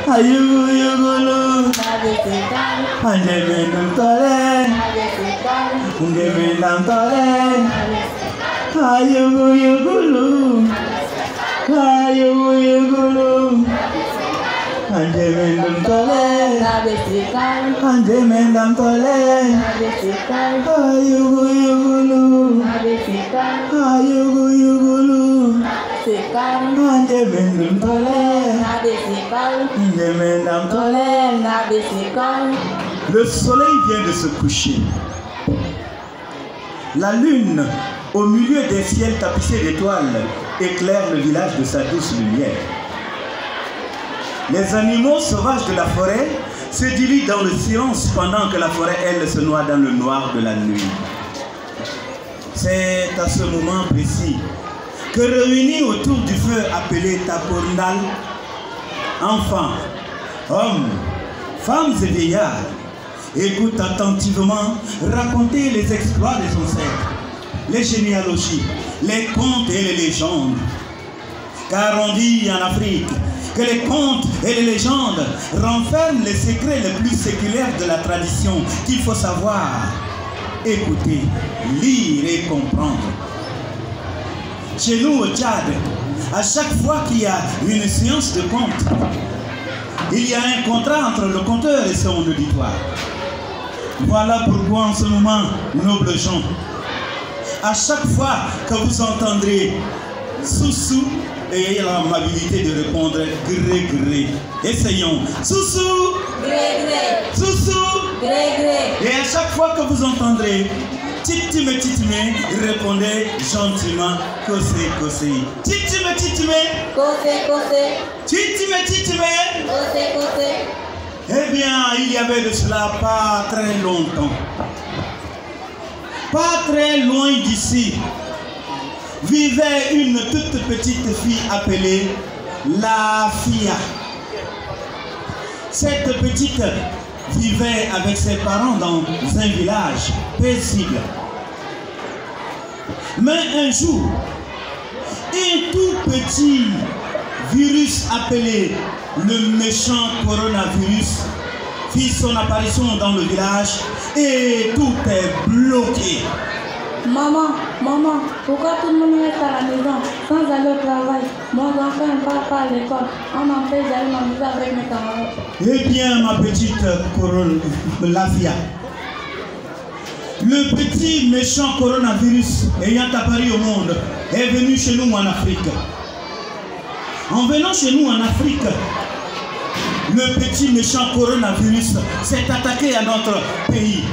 ayugulu, anjemendam tole, ungemendam tole, ayugulu, ayugulu, anjemendam tole, anjemendam tole, ayugulu, ayugulu. Le soleil vient de se coucher. La lune, au milieu des ciels tapissés d'étoiles, éclaire le village de sa douce lumière. Les animaux sauvages de la forêt se diluent dans le silence pendant que la forêt, elle, se noie dans le noir de la nuit. C'est à ce moment précis que réunis autour du feu appelé Tapondal, enfants, hommes, femmes et vieillards, écoutent attentivement raconter les exploits des ancêtres, les généalogies, les contes et les légendes. Car on dit en Afrique que les contes et les légendes renferment les secrets les plus séculaires de la tradition qu'il faut savoir, écouter, lire et comprendre. Chez nous au Tchad, à chaque fois qu'il y a une séance de conte, il y a un contrat entre le conteur et son auditoire. Voilà pourquoi en ce moment, nobles gens, à chaque fois que vous entendrez sous-sous, ayez l'amabilité de répondre gré-gré. Essayons. Sous-sous, gré-gré. Sous-sous, gré-gré. Et à chaque fois que vous entendrez titime, titime, répondez gentiment kosé, kosé. Titime, titime, kosé, kosé. Titime, titime, kosé, kosé. Eh bien, il y avait de cela pas très longtemps. Pas très loin d'ici, vivait une toute petite fille appelée Lafia. Cette petite vivait avec ses parents dans un village paisible. Mais un jour, un tout petit virus appelé le méchant coronavirus fit son apparition dans le village et tout est bloqué. Maman, pourquoi tout le monde reste à la maison sans aller au travail? Mon enfant ne va pas à l'école. On m'empêche d'aller m'amuser avec mes camarades. Eh bien, ma petite Lafia, le petit méchant coronavirus ayant apparu au monde est venu chez nous en Afrique. En venant chez nous en Afrique, le petit méchant coronavirus s'est attaqué à notre pays,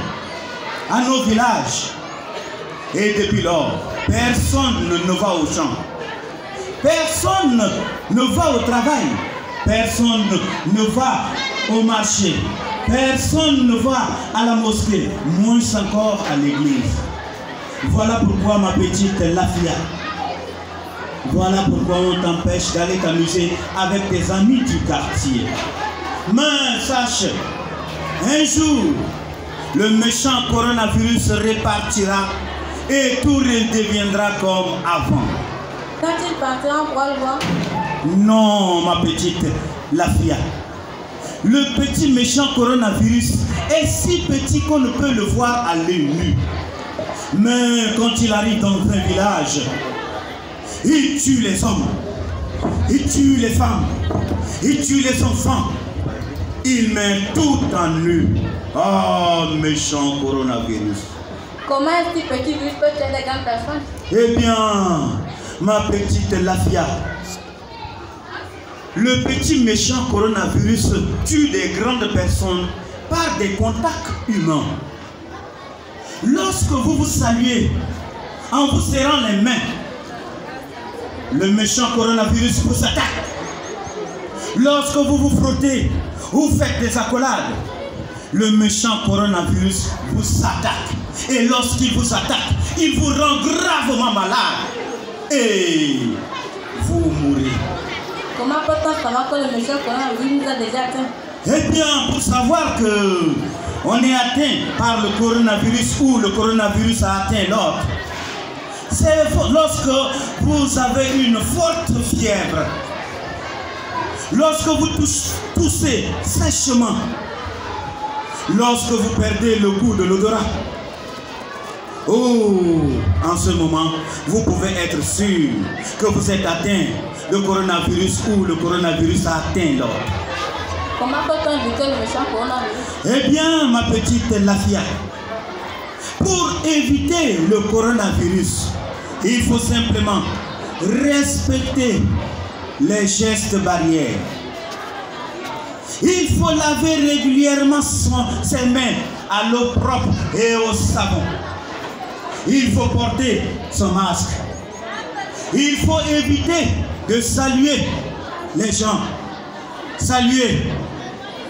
à nos villages. Et depuis lors, personne ne va au champ. Personne ne va au travail. Personne ne va au marché. Personne ne va à la mosquée, moins encore à l'église. Voilà pourquoi, ma petite Lafia, voilà pourquoi on t'empêche d'aller t'amuser avec tes amis du quartier. Mais sache, un jour, le méchant coronavirus repartira et tout redeviendra comme avant. Quand il partira, on pourra le voir? Non, ma petite Lafia. Le petit méchant coronavirus est si petit qu'on ne peut le voir à l'œil nu. Mais quand il arrive dans un village, il tue les hommes, il tue les femmes, il tue les enfants. Il met tout en nu. Oh, méchant coronavirus. Comment est-ce que petit virus peut tuer des grandes personnes? Eh bien, ma petite Lafia, le petit méchant coronavirus tue des grandes personnes par des contacts humains. Lorsque vous vous saluez en vous serrant les mains, le méchant coronavirus vous attaque. Lorsque vous vous frottez ou faites des accolades, le méchant coronavirus vous attaque. Et lorsqu'il vous attaque, il vous rend gravement malade. Et vous mourrez. Comment peut-on savoir que le méchant coronavirus nous a déjà atteint? Eh bien, pour savoir que on est atteint par le coronavirus ou le coronavirus a atteint l'autre, c'est lorsque vous avez une forte fièvre. lorsque vous toussez sèchement, lorsque vous perdez le goût de l'odorat, en ce moment, vous pouvez être sûr que vous êtes atteint de coronavirus ou le coronavirus a atteint l'autre. Comment peut-on éviter le méchant coronavirus? Eh bien, ma petite Lafia, pour éviter le coronavirus, il faut simplement respecter les gestes barrières. Il faut laver régulièrement ses mains à l'eau propre et au savon. Il faut porter son masque. Il faut éviter de saluer les gens. Saluer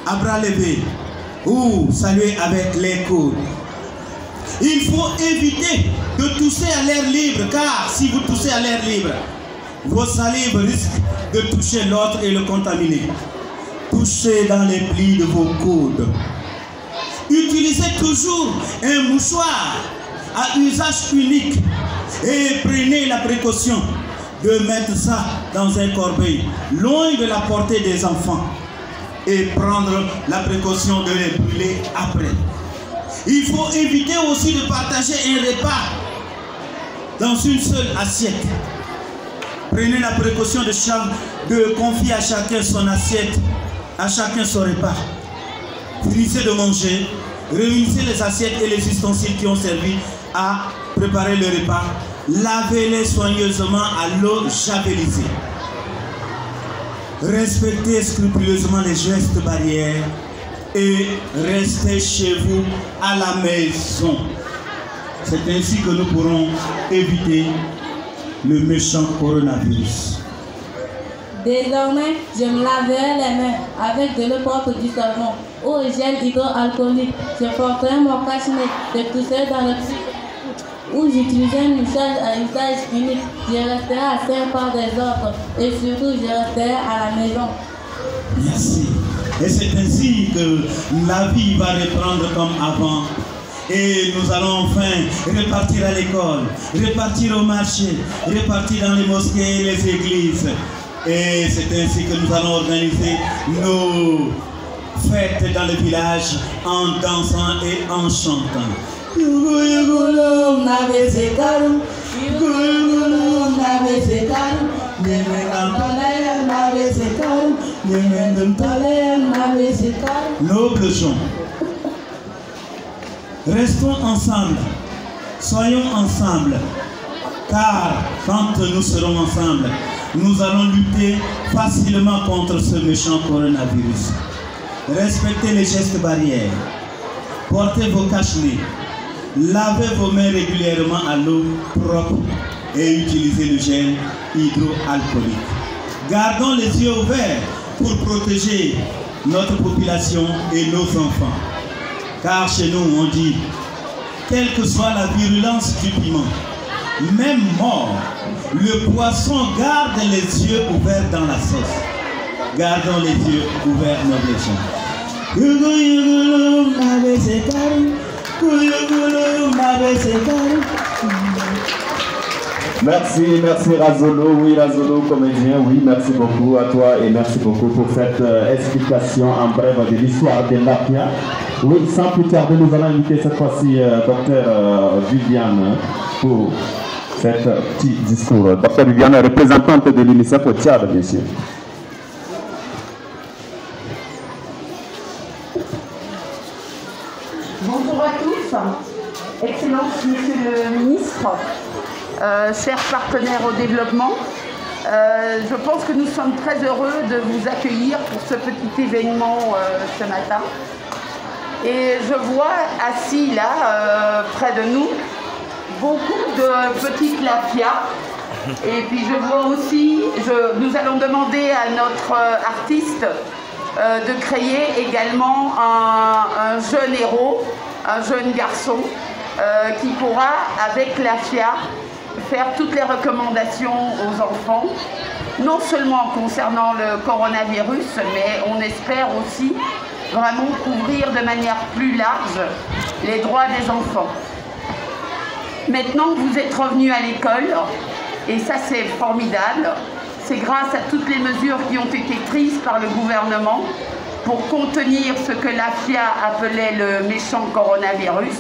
à bras levés ou saluer avec les coudes. Il faut éviter de tousser à l'air libre, car si vous toussez à l'air libre, vos salives risquent de toucher l'autre et le contaminer. Touchez dans les plis de vos coudes. Utilisez toujours un mouchoir à usage unique et prenez la précaution de mettre ça dans un corbeil, loin de la portée des enfants, et prendre la précaution de les brûler après. Il faut éviter aussi de partager un repas dans une seule assiette. Prenez la précaution de confier à chacun son assiette, à chacun son repas. Finissez de manger, réunissez les assiettes et les ustensiles qui ont servi à préparer le repas. Lavez-les soigneusement à l'eau javelisée. Respectez scrupuleusement les gestes barrières et restez chez vous à la maison. C'est ainsi que nous pourrons éviter le méchant coronavirus. Désormais, je me laverai les mains avec de l'eau propre du savon ou gel hydroalcoolique. Je porterai mon cache-nez, je tousserai dans le petit où j'utiliserai une mouchoir à usage unique. Je resterai à 5 pas des autres et surtout je resterai à la maison. Merci. Et c'est ainsi que la vie va reprendre comme avant. Et nous allons enfin repartir à l'école, repartir au marché, repartir dans les mosquées et les églises. Et c'est ainsi que nous allons organiser nos fêtes dans le village en dansant et en chantant. Nobles gens, restons ensemble, soyons ensemble, car quand nous serons ensemble, nous allons lutter facilement contre ce méchant coronavirus. Respectez les gestes barrières, portez vos cache-nez, lavez vos mains régulièrement à l'eau propre et utilisez le gel hydroalcoolique. Gardons les yeux ouverts pour protéger notre population et nos enfants. Car chez nous, on dit, quelle que soit la virulence du piment, même mort, le poisson garde les yeux ouverts dans la sauce. Gardons les yeux ouverts, nobles gens. Merci, merci Razolo, oui Razolo, comédien, oui, merci beaucoup à toi et merci beaucoup pour cette explication en bref de l'histoire de Lafia. Oui, sans plus tarder, nous allons inviter cette fois-ci Dr Viviane pour cet petit discours. Dr Viviane, représentante de l'UNICEF au Tchad, bien sûr. Bonjour à tous, Excellence Monsieur le Ministre, chers partenaires au développement, je pense que nous sommes très heureux de vous accueillir pour ce petit événement ce matin. Et je vois assis là, près de nous, beaucoup de petites Lafia. Et puis je vois aussi, nous allons demander à notre artiste de créer également un jeune héros, un jeune garçon qui pourra, avec Lafia, faire toutes les recommandations aux enfants, non seulement concernant le coronavirus, mais on espère aussi vraiment couvrir de manière plus large les droits des enfants. Maintenant que vous êtes revenus à l'école, et ça c'est formidable, c'est grâce à toutes les mesures qui ont été prises par le gouvernement pour contenir ce que l'AFIA appelait le méchant coronavirus.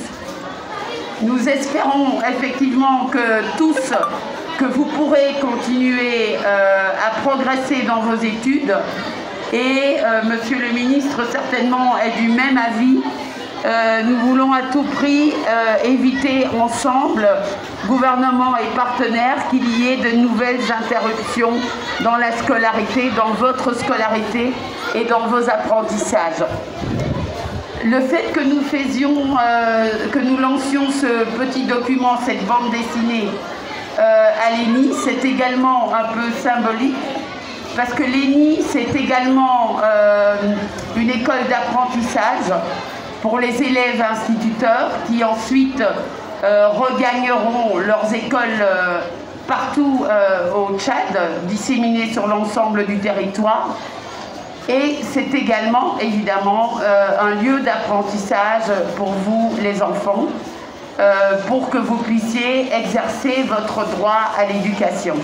Nous espérons effectivement que vous pourrez continuer à progresser dans vos études et Monsieur le ministre certainement est du même avis. Nous voulons à tout prix éviter ensemble, gouvernement et partenaires, qu'il y ait de nouvelles interruptions dans la scolarité, dans votre scolarité et dans vos apprentissages. Le fait que nous lancions ce petit document, cette bande dessinée à l'ENI, c'est également un peu symbolique, parce que l'ENI, c'est également une école d'apprentissage pour les élèves instituteurs qui ensuite regagneront leurs écoles partout au Tchad, disséminées sur l'ensemble du territoire. Et c'est également, évidemment, un lieu d'apprentissage pour vous, les enfants, pour que vous puissiez exercer votre droit à l'éducation.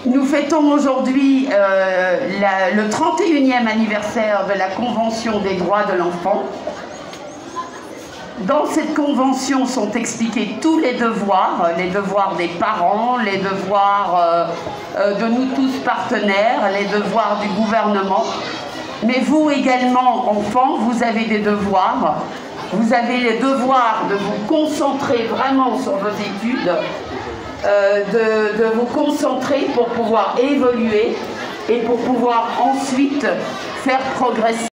Nous fêtons aujourd'hui le 31e anniversaire de la Convention des droits de l'enfant. Dans cette convention sont expliqués tous les devoirs des parents, les devoirs de nous tous partenaires, les devoirs du gouvernement. Mais vous également, enfants, vous avez des devoirs. Vous avez le devoir de vous concentrer vraiment sur vos études, de vous concentrer pour pouvoir évoluer et pour pouvoir ensuite faire progresser